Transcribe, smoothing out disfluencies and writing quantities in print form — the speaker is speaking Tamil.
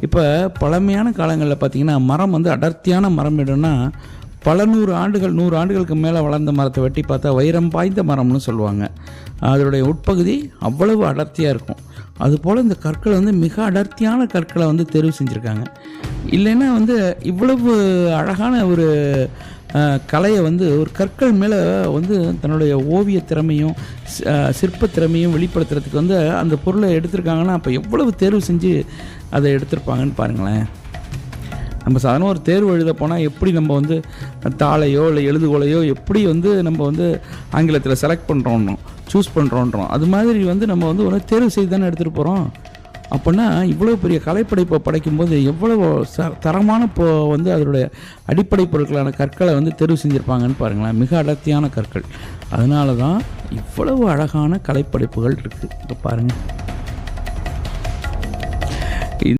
இப்போ பழமையான காலங்களில் பார்த்திங்கன்னா மரம் வந்து அடர்த்தியான மரம் இடம்னா பல 100 ஆண்டுகளுக்கு மேலே வளர்ந்த மரத்தை வெட்டி பார்த்தா வைரம் பாய்ந்த மரம்னு சொல்லுவாங்க. அதனுடைய உட்பகுதி அவ்வளவு அடர்த்தியாக இருக்கும். அதுபோல் இந்த கற்கள் வந்து மிக அடர்த்தியான கற்களை வந்து தேர்வு செஞ்சுருக்காங்க. இல்லைன்னா வந்து இவ்வளவு அழகான ஒரு கலையை வந்து ஒரு கற்கள் மேலே வந்து தன்னுடைய ஓவிய திறமையும் சிற்ப திறமையும் வெளிப்படுத்துறதுக்கு வந்து அந்த பொருளை எடுத்திருக்காங்கன்னா அப்போ எவ்வளவு தேர்வு செஞ்சு அதை எடுத்திருப்பாங்கன்னு பாருங்களேன். நம்ம சாதாரண ஒரு தேர்வு எழுத போனால் எப்படி நம்ம வந்து தாளையோ இல்லை எழுதுகோலையோ எப்படி வந்து நம்ம வந்து ஆங்கிலத்தில் செலக்ட் பண்ணுறோன்றோம், சூஸ் பண்ணுறோன்றோம், அது மாதிரி வந்து நம்ம வந்து ஒரு தேர்வு செய்து தானே எடுத்துகிட்டு போகிறோம். அப்படின்னா இவ்வளோ பெரிய கலைப்படைப்பை படைக்கும்போது எவ்வளோ தரமான வந்து அதனுடைய அடிப்படை பொருட்களான கற்களை வந்து தேர்வு செஞ்சுருப்பாங்கன்னு பாருங்களேன். மிக அடர்த்தியான கற்கள். அதனால தான் இவ்வளவு அழகான கலைப்படைப்புகள் இருக்குது. இப்போ பாருங்கள்.